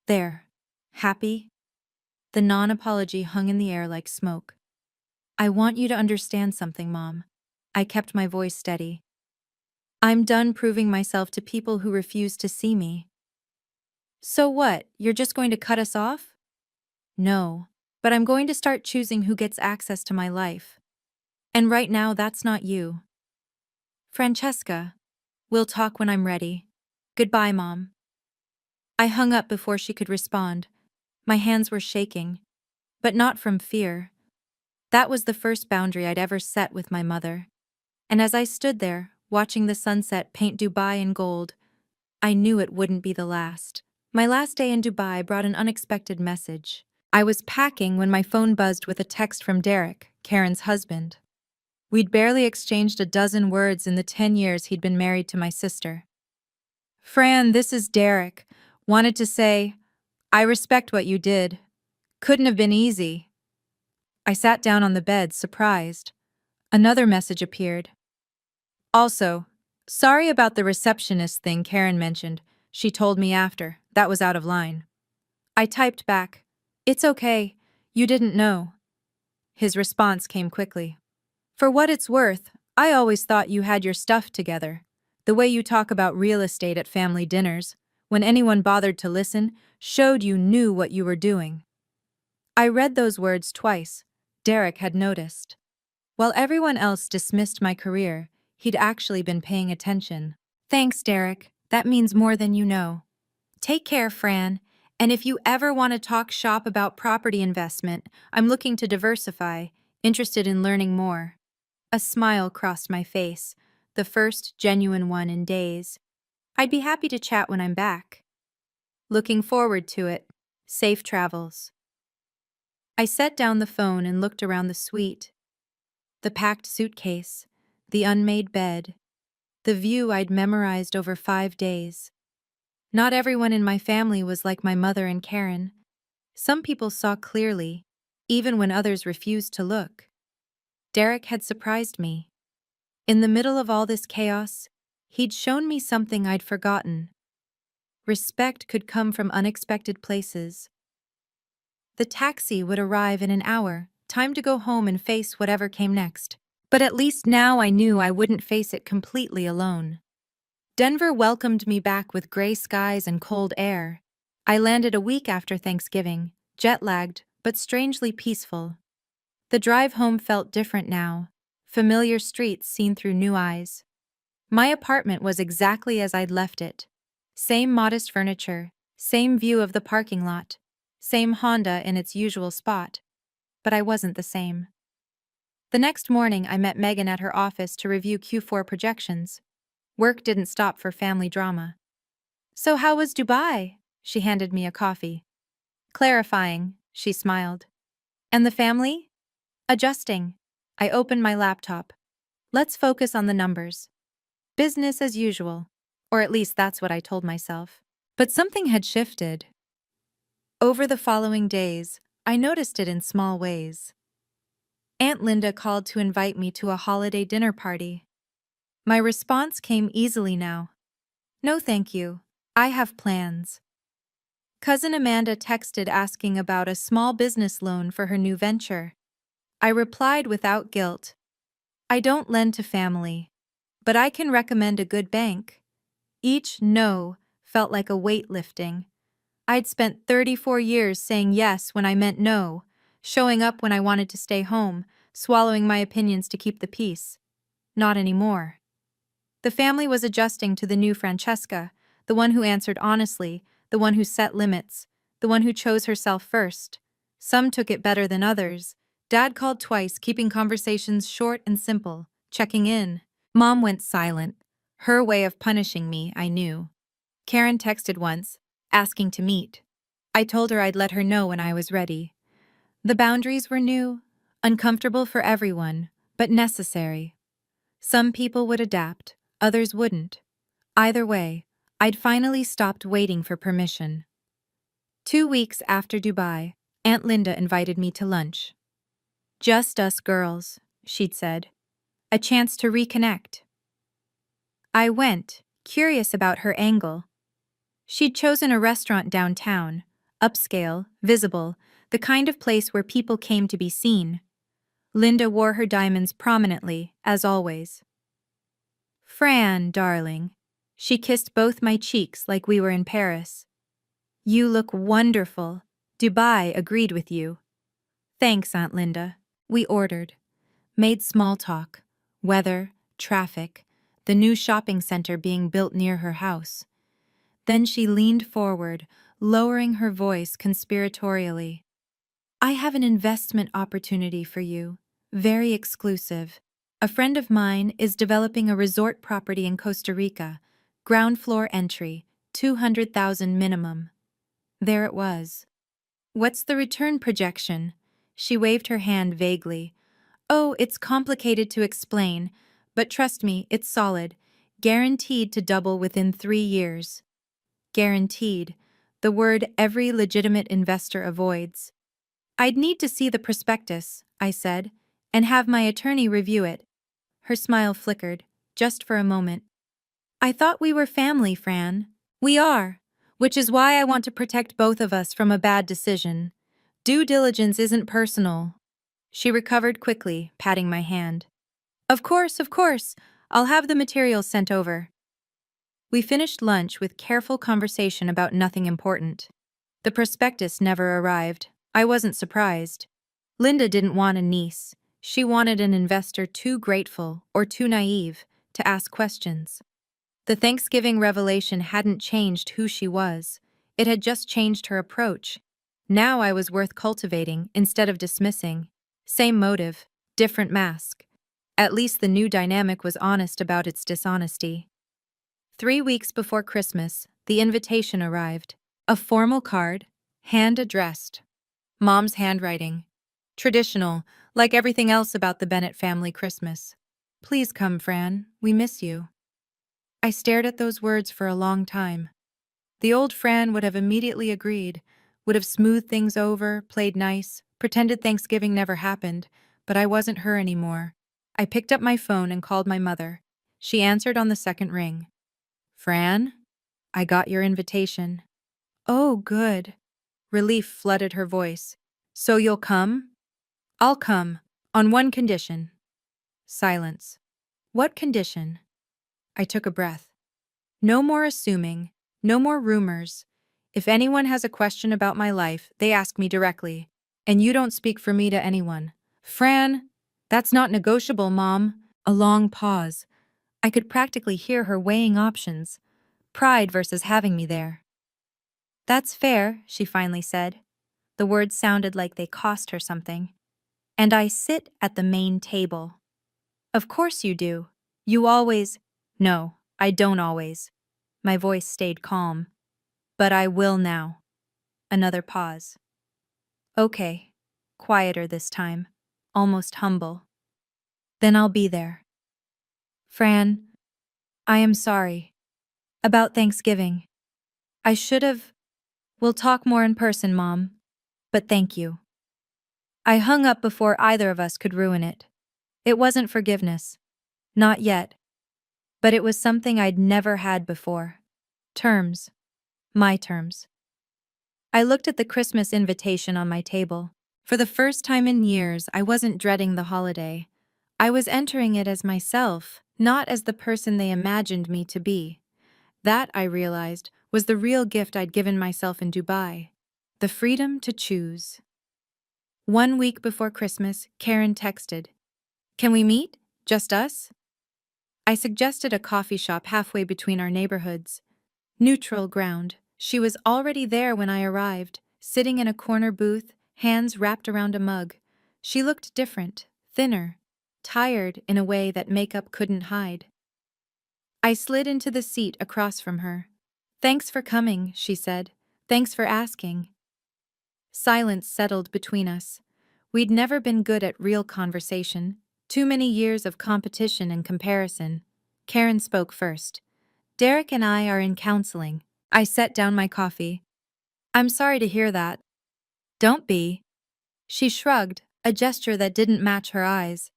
Speaker 1: There. Happy? The non-apology hung in the air like smoke. I want you to understand something, Mom. I kept my voice steady. I'm done proving myself to people who refuse to see me. So what, you're just going to cut us off? No, but I'm going to start choosing who gets access to my life. And right now, that's not you. Francesca, we'll talk when I'm ready. Goodbye, Mom. I hung up before she could respond. My hands were shaking, but not from fear. That was the first boundary I'd ever set with my mother. And as I stood there, watching the sunset paint Dubai in gold, I knew it wouldn't be the last. My last day in Dubai brought an unexpected message. I was packing when my phone buzzed with a text from Derek, Karen's husband. We'd barely exchanged a dozen words in the 10 years he'd been married to my sister. Fran, this is Derek. Wanted to say, I respect what you did. Couldn't have been easy. I sat down on the bed, surprised. Another message appeared. Also, sorry about the receptionist thing Karen mentioned. She told me after. That was out of line. I typed back, It's okay. You didn't know. His response came quickly. For what it's worth, I always thought you had your stuff together. The way you talk about real estate at family dinners, when anyone bothered to listen, showed you knew what you were doing. I read those words twice. Derek had noticed. While everyone else dismissed my career, he'd actually been paying attention. Thanks, Derek. That means more than you know. Take care, Fran. And if you ever want to talk shop about property investment, I'm looking to diversify, interested in learning more. A smile crossed my face, the first genuine one in days. I'd be happy to chat when I'm back. Looking forward to it. Safe travels. I set down the phone and looked around the suite. The packed suitcase, the unmade bed, the view I'd memorized over 5 days. Not everyone in my family was like my mother and Karen. Some people saw clearly, even when others refused to look. Derek had surprised me. In the middle of all this chaos, he'd shown me something I'd forgotten. Respect could come from unexpected places. The taxi would arrive in an hour, time to go home and face whatever came next. But at least now I knew I wouldn't face it completely alone. Denver welcomed me back with gray skies and cold air. I landed a week after Thanksgiving, jet-lagged, but strangely peaceful. The drive home felt different now, familiar streets seen through new eyes. My apartment was exactly as I'd left it. Same modest furniture, same view of the parking lot. Same Honda in its usual spot. But I wasn't the same. The next morning, I met Megan at her office to review Q4 projections. Work didn't stop for family drama. So how was Dubai? She handed me a coffee. Clarifying, she smiled. And the family? Adjusting. I opened my laptop. Let's focus on the numbers. Business as usual. Or at least that's what I told myself. But something had shifted. Over the following days, I noticed it in small ways. Aunt Linda called to invite me to a holiday dinner party. My response came easily now. No thank you. I have plans. Cousin Amanda texted asking about a small business loan for her new venture. I replied without guilt. I don't lend to family, but I can recommend a good bank. Each no felt like a weight lifting. I'd spent 34 years saying yes when I meant no, showing up when I wanted to stay home, swallowing my opinions to keep the peace. Not anymore. The family was adjusting to the new Francesca, the one who answered honestly, the one who set limits, the one who chose herself first. Some took it better than others. Dad called twice, keeping conversations short and simple, checking in. Mom went silent. Her way of punishing me, I knew. Karen texted once, asking to meet. I told her I'd let her know when I was ready. The boundaries were new, uncomfortable for everyone, but necessary. Some people would adapt, others wouldn't. Either way, I'd finally stopped waiting for permission. 2 weeks after Dubai, Aunt Linda invited me to lunch. Just us girls, she'd said. A chance to reconnect. I went, curious about her angle. She'd chosen a restaurant downtown, upscale, visible, the kind of place where people came to be seen. Linda wore her diamonds prominently, as always. Fran, darling. She kissed both my cheeks like we were in Paris. You look wonderful. Dubai agreed with you. Thanks, Aunt Linda. We ordered. Made small talk. Weather, traffic, the new shopping center being built near her house. Then she leaned forward, lowering her voice conspiratorially. I have an investment opportunity for you. Very exclusive. A friend of mine is developing a resort property in Costa Rica. Ground floor entry, 200,000 minimum. There it was. What's the return projection? She waved her hand vaguely. Oh, it's complicated to explain, but trust me, it's solid. Guaranteed to double within 3 years. Guaranteed. The word every legitimate investor avoids. I'd need to see the prospectus, I said, and have my attorney review it. Her smile flickered, just for a moment. I thought we were family, Fran. We are, which is why I want to protect both of us from a bad decision. Due diligence isn't personal. She recovered quickly, patting my hand. Of course, of course. I'll have the materials sent over. We finished lunch with careful conversation about nothing important. The prospectus never arrived. I wasn't surprised. Linda didn't want a niece. She wanted an investor too grateful or too naive to ask questions. The Thanksgiving revelation hadn't changed who she was. It had just changed her approach. Now I was worth cultivating instead of dismissing. Same motive, different mask. At least the new dynamic was honest about its dishonesty. 3 weeks before Christmas, the invitation arrived. A formal card, hand-addressed. Mom's handwriting. Traditional, like everything else about the Bennett family Christmas. Please come, Fran. We miss you. I stared at those words for a long time. The old Fran would have immediately agreed, would have smoothed things over, played nice, pretended Thanksgiving never happened, but I wasn't her anymore. I picked up my phone and called my mother. She answered on the second ring. Fran? I got your invitation. Oh, good. Relief flooded her voice. So you'll come? I'll come, on one condition. Silence. What condition? I took a breath. No more assuming, no more rumors. If anyone has a question about my life, they ask me directly. And you don't speak for me to anyone. Fran, that's not negotiable, Mom. A long pause. I could practically hear her weighing options. Pride versus having me there. That's fair, she finally said. The words sounded like they cost her something. And I sit at the main table. Of course you do. You always. No, I don't always. My voice stayed calm. But I will now. Another pause. Okay. Quieter this time. Almost humble. Then I'll be there. Fran, I am sorry. About Thanksgiving. I should have. We'll talk more in person, Mom. But thank you. I hung up before either of us could ruin it. It wasn't forgiveness. Not yet. But it was something I'd never had before. Terms. My terms. I looked at the Christmas invitation on my table. For the first time in years, I wasn't dreading the holiday. I was entering it as myself, not as the person they imagined me to be. That, I realized, was the real gift I'd given myself in Dubai. The freedom to choose. 1 week before Christmas, Karen texted, "Can we meet? Just us?" I suggested a coffee shop halfway between our neighborhoods. Neutral ground. She was already there when I arrived, sitting in a corner booth, hands wrapped around a mug. She looked different, thinner, tired in a way that makeup couldn't hide. I slid into the seat across from her. "Thanks for coming," she said. "Thanks for asking." Silence settled between us. We'd never been good at real conversation. Too many years of competition and comparison. Karen spoke first. "Derek and I are in counseling." I set down my coffee. "I'm sorry to hear that." "Don't be." She shrugged, a gesture that didn't match her eyes.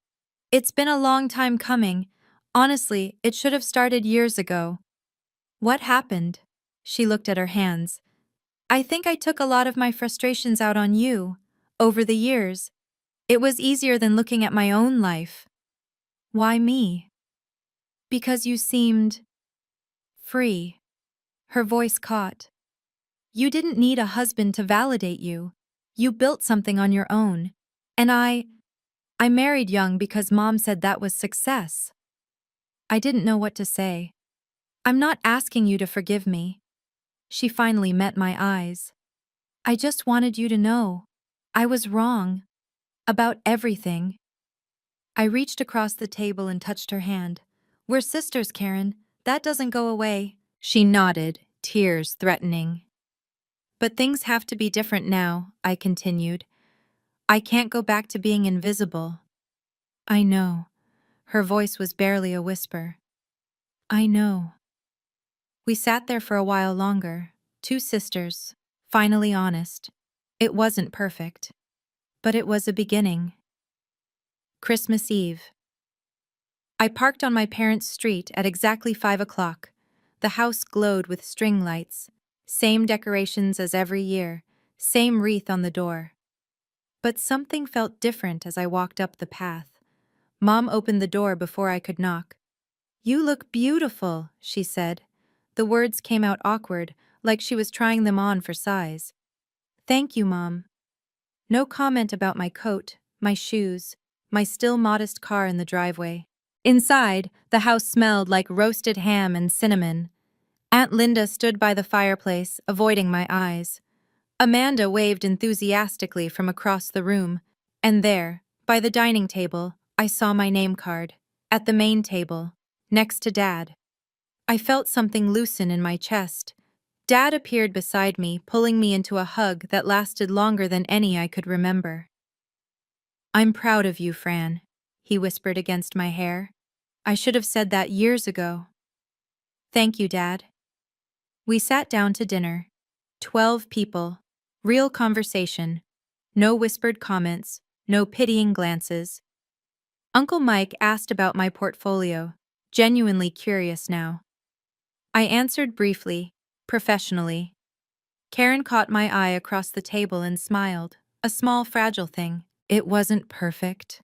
Speaker 1: "It's been a long time coming. Honestly, it should have started years ago." "What happened?" She looked at her hands. "I think I took a lot of my frustrations out on you. Over the years. It was easier than looking at my own life." "Why me?" "Because you seemed free." Her voice caught. "You didn't need a husband to validate you. You built something on your own. And I married young because Mom said that was success." I didn't know what to say. "I'm not asking you to forgive me." She finally met my eyes. "I just wanted you to know. I was wrong. About everything." I reached across the table and touched her hand. "We're sisters, Karen. That doesn't go away." She nodded, tears threatening. "But things have to be different now," I continued. "I can't go back to being invisible." "I know." Her voice was barely a whisper. "I know." We sat there for a while longer, two sisters, finally honest. It wasn't perfect, but it was a beginning. Christmas Eve. I parked on my parents' street at exactly 5 o'clock. The house glowed with string lights. Same decorations as every year, same wreath on the door. But something felt different as I walked up the path. Mom opened the door before I could knock. "You look beautiful," she said. The words came out awkward, like she was trying them on for size. "Thank you, Mom." No comment about my coat, my shoes, my still modest car in the driveway. Inside, the house smelled like roasted ham and cinnamon. Aunt Linda stood by the fireplace, avoiding my eyes. Amanda waved enthusiastically from across the room. And there, by the dining table, I saw my name card. At the main table, next to Dad. I felt something loosen in my chest. Dad appeared beside me, pulling me into a hug that lasted longer than any I could remember. "I'm proud of you, Fran," he whispered against my hair. "I should have said that years ago." "Thank you, Dad." We sat down to dinner. 12 people. Real conversation. No whispered comments, no pitying glances. Uncle Mike asked about my portfolio, genuinely curious now. I answered briefly, professionally. Karen caught my eye across the table and smiled, a small fragile thing. It wasn't perfect.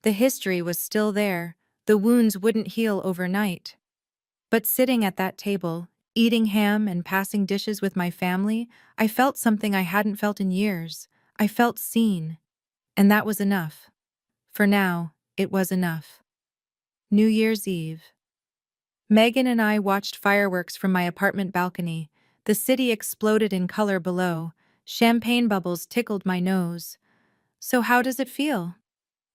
Speaker 1: The history was still there, the wounds wouldn't heal overnight. But sitting at that table, eating ham and passing dishes with my family, I felt something I hadn't felt in years. I felt seen. And that was enough. For now, it was enough. New Year's Eve. Megan and I watched fireworks from my apartment balcony. The city exploded in color below, Champagne bubbles tickled my nose. So how does it feel?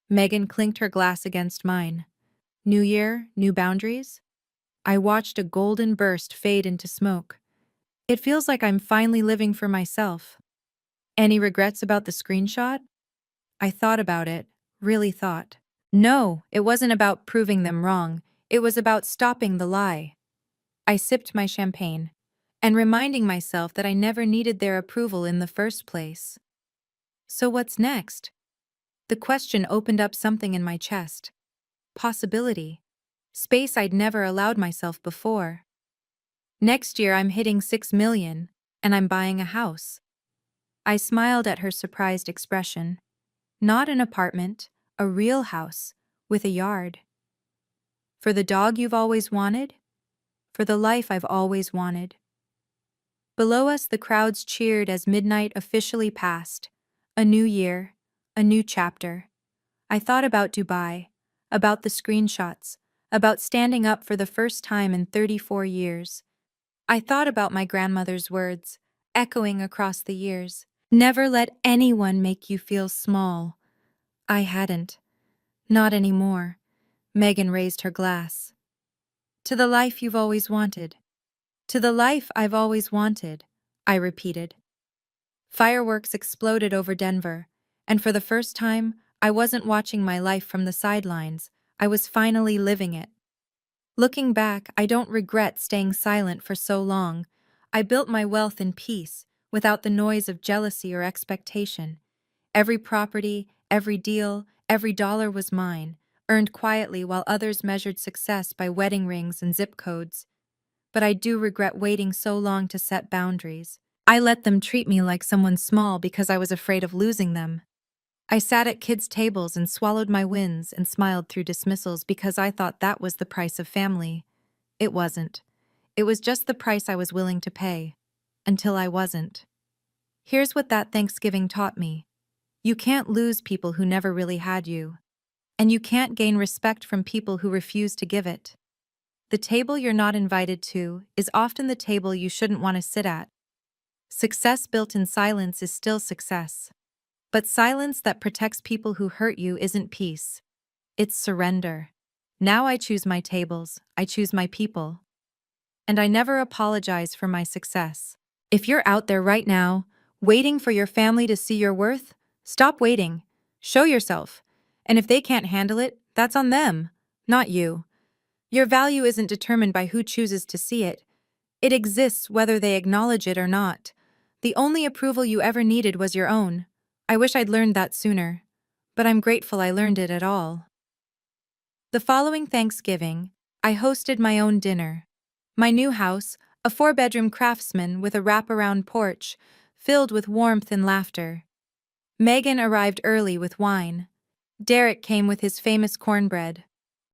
Speaker 1: Megan clinked her glass against mine. New year, new boundaries? I watched a golden burst fade into smoke. It feels like I'm finally living for myself. Any regrets about the screenshot? I thought about it, really thought. No, it wasn't about proving them wrong. It was about stopping the lie. I sipped my champagne and reminding myself that I never needed their approval in the first place. So what's next? The question opened up something in my chest. Possibility. Space I'd never allowed myself before. Next year I'm hitting 6 million, and I'm buying a house. I smiled at her surprised expression. Not an apartment, a real house, with a yard. For the dog you've always wanted? For the life I've always wanted. Below us the crowds cheered as midnight officially passed. A new year, a new chapter. I thought about Dubai, about the screenshots, about standing up for the first time in 34 years. I thought about my grandmother's words, echoing across the years. Never let anyone make you feel small. I hadn't. Not anymore. Megan raised her glass. To the life you've always wanted. To the life I've always wanted, I repeated. Fireworks exploded over Denver, and for the first time, I wasn't watching my life from the sidelines. I was finally living it. Looking back, I don't regret staying silent for so long. I built my wealth in peace, without the noise of jealousy or expectation. Every property, every deal, every dollar was mine, earned quietly while others measured success by wedding rings and zip codes. But I do regret waiting so long to set boundaries. I let them treat me like someone small because I was afraid of losing them. I sat at kids' tables and swallowed my wins and smiled through dismissals because I thought that was the price of family. It wasn't. It was just the price I was willing to pay. Until I wasn't. Here's what that Thanksgiving taught me. You can't lose people who never really had you. And you can't gain respect from people who refuse to give it. The table you're not invited to is often the table you shouldn't want to sit at. Success built in silence is still success. But silence that protects people who hurt you isn't peace. It's surrender. Now I choose my tables, I choose my people. And I never apologize for my success. If you're out there right now, waiting for your family to see your worth, stop waiting. Show yourself. And if they can't handle it, that's on them, not you. Your value isn't determined by who chooses to see it. It exists whether they acknowledge it or not. The only approval you ever needed was your own. I wish I'd learned that sooner, but I'm grateful I learned it at all. The following Thanksgiving, I hosted my own dinner. My new house, a 4-bedroom craftsman with a wraparound porch, filled with warmth and laughter. Megan arrived early with wine. Derek came with his famous cornbread.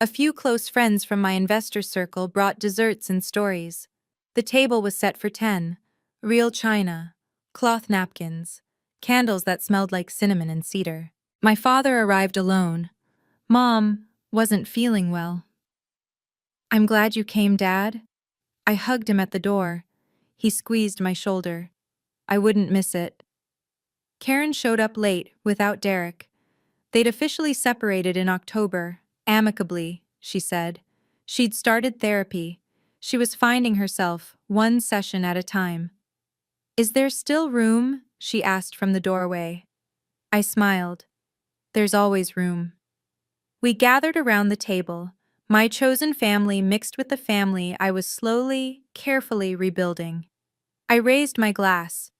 Speaker 1: A few close friends from my investor circle brought desserts and stories. The table was set for 10. Real china, cloth napkins, candles that smelled like cinnamon and cedar. My father arrived alone. Mom wasn't feeling well. I'm glad you came, Dad. I hugged him at the door. He squeezed my shoulder. I wouldn't miss it. Karen showed up late, without Derek. They'd officially separated in October, amicably, she said. She'd started therapy. She was finding herself, one session at a time. Is there still room? She asked from the doorway. I smiled. There's always room. We gathered around the table, my chosen family mixed with the family I was slowly, carefully rebuilding. I raised my glass.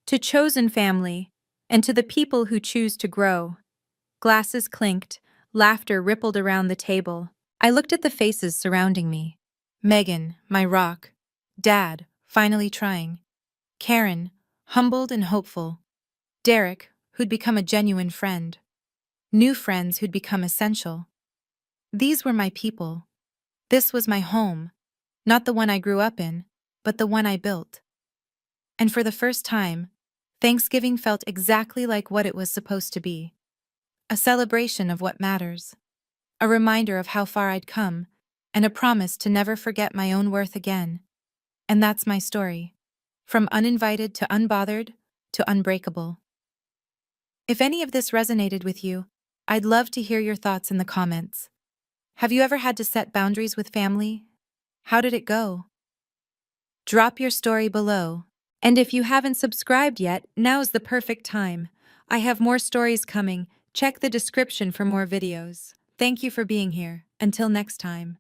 Speaker 1: To chosen family, and to the people who choose to grow. Glasses clinked, laughter rippled around the table. I looked at the faces surrounding me. Megan, my rock. Dad, finally trying. Karen, humbled and hopeful. Derek, who'd become a genuine friend. New friends who'd become essential. These were my people. This was my home. Not the one I grew up in, but the one I built. And for the first time, Thanksgiving felt exactly like what it was supposed to be. A celebration of what matters. A reminder of how far I'd come, and a promise to never forget my own worth again. And that's my story. From uninvited to unbothered, to unbreakable. If any of this resonated with you, I'd love to hear your thoughts in the comments. Have you ever had to set boundaries with family? How did it go? Drop your story below. And if you haven't subscribed yet, now's the perfect time. I have more stories coming. Check the description for more videos. Thank you for being here. Until next time.